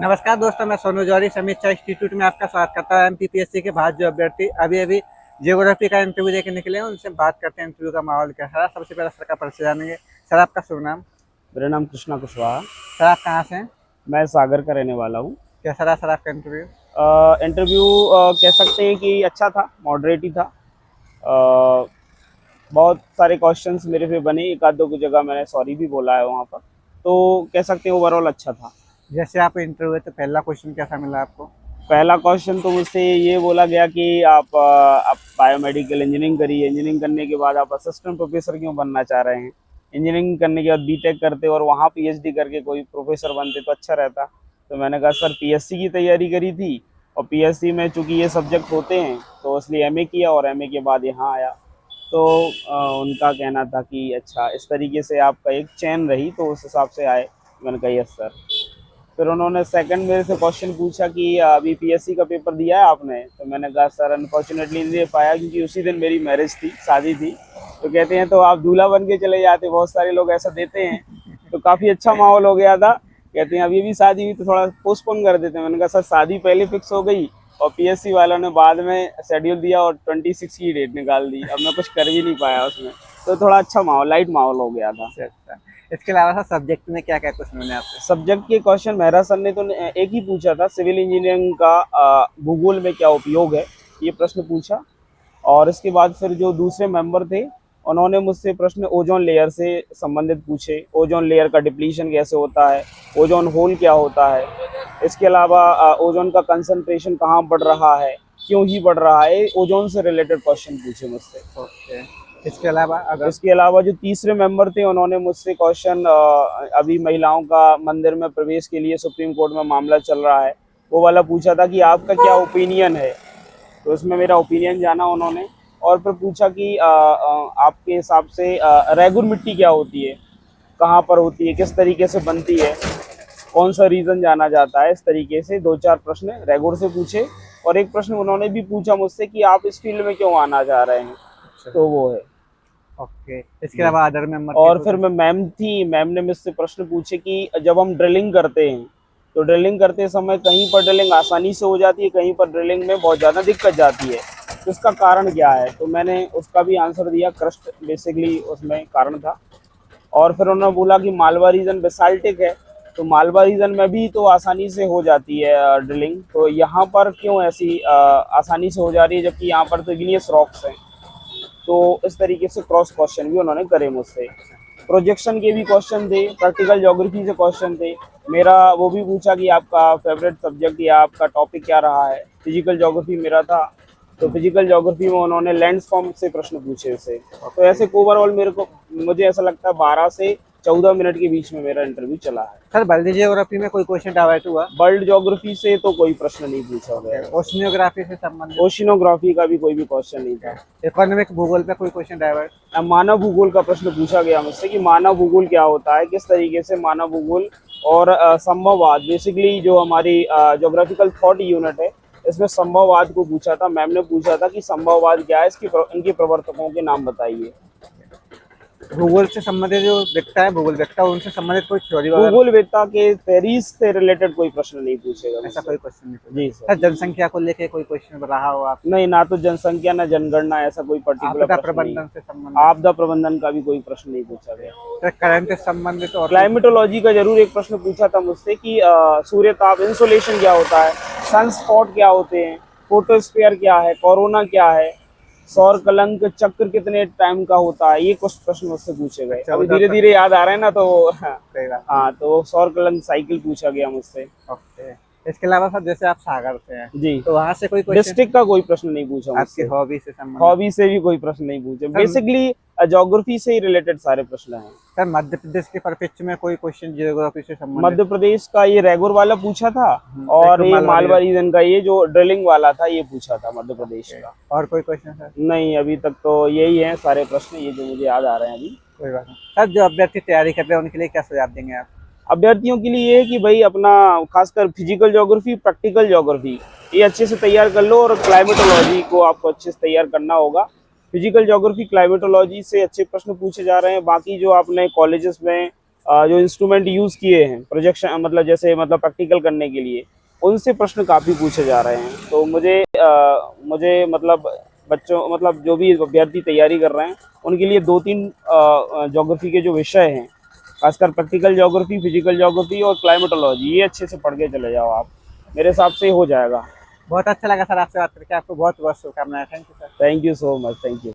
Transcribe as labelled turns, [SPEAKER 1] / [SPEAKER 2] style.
[SPEAKER 1] नमस्कार दोस्तों, मैं सोनू जौहरी समीक्षा इंस्टीट्यूट में आपका स्वागत करता हूँ। एमपीपीएससी के बाद जो अभ्यर्थी अभी अभी जियोग्राफी का इंटरव्यू देके निकले हैं, उनसे बात करते हैं इंटरव्यू का माहौल कैसा है। सबसे पहले सर का परिचय जानेंगे। सर, आपका शुभ नाम?
[SPEAKER 2] मेरा नाम कृष्णा कुशवाहा।
[SPEAKER 1] सर, आप कहाँ से हैं?
[SPEAKER 2] मैं सागर का रहने वाला हूँ।
[SPEAKER 1] कैसा रहा सर आपका इंटरव्यू?
[SPEAKER 2] इंटरव्यू कह सकते हैं कि अच्छा था, मॉडरेट ही था। बहुत सारे क्वेश्चंस मेरे पे बने, एक आध दो की जगह मैंने सॉरी भी बोला है वहाँ पर, तो कह सकते हैं ओवरऑल अच्छा था।
[SPEAKER 1] जैसे आप इंटरव्यू है तो पहला क्वेश्चन कैसा मिला आपको?
[SPEAKER 2] पहला क्वेश्चन तो मुझसे ये बोला गया कि आप बायोमेडिकल इंजीनियरिंग करिए, इंजीनियरिंग करने के बाद आप असिस्टेंट प्रोफेसर क्यों बनना चाह रहे हैं? इंजीनियरिंग करने के बाद बीटेक करते और वहाँ पीएचडी करके कोई प्रोफेसर बनते तो अच्छा रहता। तो मैंने कहा सर पीएससी की तैयारी करी थी और पीएससी में चूंकि ये सब्जेक्ट होते हैं तो इसलिए एमए किया और एमए के बाद यहाँ आया। तो उनका कहना था कि अच्छा इस तरीके से आपका एक चैन रही तो उस हिसाब से आए। मैंने कहा यस सर। फिर उन्होंने सेकंड मेरे से क्वेश्चन पूछा कि अभी पीएससी का पेपर दिया है आपने? तो मैंने कहा सर अनफॉर्चुनेटली नहीं दे पाया क्योंकि उसी दिन मेरी मैरिज थी, शादी थी। तो कहते हैं तो आप दूल्हा बन के चले जाते, बहुत सारे लोग ऐसा देते हैं। तो काफ़ी अच्छा माहौल हो गया था। कहते हैं अभी भी शादी हुई तो थोड़ा पोस्टपोन कर देते हैं। मैंने कहा सर शादी पहले फिक्स हो गई और पीएससी वालों ने बाद में शेड्यूल दिया और 26 की डेट निकाल दी। अब मैं कुछ कर भी नहीं पाया उसमें। तो थोड़ा अच्छा माहौल, लाइट माहौल हो गया था।
[SPEAKER 1] अच्छा, इसके अलावा सर सब्जेक्ट में क्या क्या क्वेश्चन मिले आपसे?
[SPEAKER 2] सब्जेक्ट के क्वेश्चन मेहरा सर ने तो एक ही पूछा था, सिविल इंजीनियरिंग का भूगोल में क्या उपयोग है, ये प्रश्न पूछा। और इसके बाद फिर जो दूसरे मेंबर थे उन्होंने मुझसे प्रश्न ओजोन लेयर से संबंधित पूछे। ओजोन लेयर का डिप्लीशन कैसे होता है, ओजोन होल क्या होता है, इसके अलावा ओजोन का कंसंट्रेशन कहाँ बढ़ रहा है, क्यों ही बढ़ रहा है, ओजोन से रिलेटेड क्वेश्चन पूछे मुझसे।
[SPEAKER 1] ओके, इसके अलावा
[SPEAKER 2] इसके अलावा जो तीसरे मेंबर थे उन्होंने मुझसे क्वेश्चन, अभी महिलाओं का मंदिर में प्रवेश के लिए सुप्रीम कोर्ट में मामला चल रहा है, वो वाला पूछा था कि आपका क्या ओपिनियन है। तो इसमें मेरा ओपिनियन जाना उन्होंने। और फिर पूछा कि आपके हिसाब से रेगुर मिट्टी क्या होती है, कहाँ पर होती है, किस तरीके से बनती है, कौन सा रीज़न जाना जाता है। इस तरीके से दो चार प्रश्न रेगुर से पूछे। और एक प्रश्न उन्होंने भी पूछा मुझसे कि आप इस फील्ड में क्यों आना चाह रहे हैं। तो वो है।
[SPEAKER 1] ओके, इसके अलावा अदर मेंबर
[SPEAKER 2] और फिर मैं मैम थी, मैम ने मुझसे प्रश्न पूछे कि जब हम ड्रिलिंग करते हैं तो ड्रिलिंग करते समय कहीं पर ड्रिलिंग आसानी से हो जाती है, कहीं पर ड्रिलिंग में बहुत ज़्यादा दिक्कत जाती है, तो इसका कारण क्या है। तो मैंने उसका भी आंसर दिया, क्रस्ट बेसिकली उसमें कारण था। और फिर उन्होंने बोला कि मालवा रीजन बेसाल्टिक है, तो मालवा रीजन में भी तो आसानी से हो जाती है ड्रिलिंग, तो यहाँ पर क्यों ऐसी आसानी से हो जा रही है जबकि यहाँ पर तो इग्नियस रॉक्स हैं। तो इस तरीके से क्रॉस क्वेश्चन भी उन्होंने करे मुझसे। प्रोजेक्शन के भी क्वेश्चन थे, प्रैक्टिकल ज्योग्राफी से क्वेश्चन थे। मेरा वो भी पूछा कि आपका फेवरेट सब्जेक्ट या आपका टॉपिक क्या रहा है। फिजिकल ज्योग्राफी मेरा था, तो फिजिकल ज्योग्राफी में उन्होंने लैंडफॉर्म से प्रश्न पूछे उससे। तो ऐसे ओवरऑल मुझे ऐसा लगता है 12 से 14 मिनट के बीच में मेरा इंटरव्यू चला है।
[SPEAKER 1] सर, वर्ल्ड जियोग्राफी में कोई क्वेश्चन डाइवर्ट हुआ?
[SPEAKER 2] वर्ल्ड ज्योग्राफी से तो कोई प्रश्न नहीं पूछा गया।
[SPEAKER 1] ओशिनोग्राफी से संबंधित?
[SPEAKER 2] ओशिनोग्राफी का भी कोई भी क्वेश्चन नहीं था।
[SPEAKER 1] इकोनॉमिक भूगोल पे कोई क्वेश्चन डाइवर्ट?
[SPEAKER 2] मानव भूगोल का प्रश्न पूछा गया मुझसे कि मानव भूगोल क्या होता है, किस तरीके से मानव भूगोल और संभववाद, बेसिकली जो हमारी ज्योग्राफिकल थॉट यूनिट है, इसमें संभववाद को पूछा था। मैम ने पूछा था कि संभववाद क्या है, इनके प्रवर्तकों के नाम बताइए।
[SPEAKER 1] भूगोल से संबंधित जो व्यक्ता है, भूगोल व्यक्ता, उनसे संबंधित कोई थ्योरी वगैरह?
[SPEAKER 2] भूगोल वेत्ता के पेरिस से रिलेटेड कोई प्रश्न नहीं पूछेगा
[SPEAKER 1] ऐसा
[SPEAKER 2] मुझसे।
[SPEAKER 1] कोई क्वेश्चन नहीं पूछा?
[SPEAKER 2] जी
[SPEAKER 1] सर,
[SPEAKER 2] सर।
[SPEAKER 1] जनसंख्या को लेके कोई क्वेश्चन रहा हो आप?
[SPEAKER 2] नहीं, ना तो जनसंख्या ना जनगणना, ऐसा कोई पर्टिकुलर
[SPEAKER 1] आपदा
[SPEAKER 2] प्रश्न नहीं।
[SPEAKER 1] प्रबंधन से संबंधित?
[SPEAKER 2] आपदा प्रबंधन का भी कोई प्रश्न नहीं पूछा गया।
[SPEAKER 1] सर, करंट से संबंधित और
[SPEAKER 2] क्लाइमेटोलॉजी का जरूर एक प्रश्न पूछा था मुझसे कि सूर्य ताप इंसोलेशन क्या होता है, सनस्पॉट क्या होते हैं, फोटोस्फीयर क्या है, कोरोना क्या है, सौर कलंक चक्र कितने टाइम का होता है, ये कुछ प्रश्न मुझसे पूछे गए।
[SPEAKER 1] अच्छा,
[SPEAKER 2] अभी
[SPEAKER 1] उधर
[SPEAKER 2] धीरे
[SPEAKER 1] तक।
[SPEAKER 2] धीरे याद आ रहे हैं ना, तो
[SPEAKER 1] सही बात।
[SPEAKER 2] हाँ, तो सौर कलंक साइकिल पूछा गया मुझसे।
[SPEAKER 1] ओके, इसके अलावा सर जैसे आप सागर से हैं,
[SPEAKER 2] जी।
[SPEAKER 1] तो वहाँ से कोई क्वेश्चन?
[SPEAKER 2] डिस्ट्रिक्ट का कोई प्रश्न नहीं पूछा
[SPEAKER 1] आपकी
[SPEAKER 2] मुझसे।
[SPEAKER 1] हॉबी से संबंधित?
[SPEAKER 2] हॉबी से भी कोई प्रश्न नहीं पूछे। बेसिकली ज्योग्राफी से ही रिलेटेड सारे प्रश्न हैं।
[SPEAKER 1] सर, मध्य प्रदेश के परिप्रेक्ष्य में कोई क्वेश्चन जियोग्राफी से संबंधित?
[SPEAKER 2] मध्य प्रदेश का ये रेगुर वाला पूछा था और ये मालवा रीजन का ये जो ड्रिलिंग वाला था ये पूछा था मध्य प्रदेश का।
[SPEAKER 1] और कोई क्वेश्चन सर?
[SPEAKER 2] नहीं, अभी तक तो यही है सारे प्रश्न, ये जो मुझे याद आ रहे हैं अभी।
[SPEAKER 1] कोई बात नहीं। सर, जो अभ्यर्थी तैयारी कर रहे हैं उनके लिए क्या सुझाव देंगे आप?
[SPEAKER 2] अभ्यर्थियों के लिए ये कि भाई अपना खासकर फिजिकल ज्योग्राफी, प्रैक्टिकल ज्योग्राफी ये अच्छे से तैयार कर लो, और क्लाइमेटोलॉजी को आपको अच्छे से तैयार करना होगा। फिजिकल ज्योग्राफी, क्लाइमेटोलॉजी से अच्छे प्रश्न पूछे जा रहे हैं। बाकी जो आपने कॉलेजेस में जो इंस्ट्रूमेंट यूज़ किए हैं प्रोजेक्शन मतलब जैसे मतलब प्रैक्टिकल करने के लिए, उनसे प्रश्न काफ़ी पूछे जा रहे हैं। तो मुझे मतलब बच्चों मतलब जो भी अभ्यर्थी तैयारी कर रहे हैं उनके लिए 2-3 ज्योग्राफी के जो विषय हैं, खासकर प्रैक्टिकल ज्योग्राफी, फिजिकल ज्योग्राफी और क्लाइमेटोलॉजी, ये अच्छे से पढ़ के चले जाओ आप, मेरे हिसाब से हो जाएगा।
[SPEAKER 1] बहुत अच्छा लगा सर आपसे बात करके, आपको बहुत बहुत शुभकामनाएं। Thank you sir.
[SPEAKER 2] Thank you so much, thank you.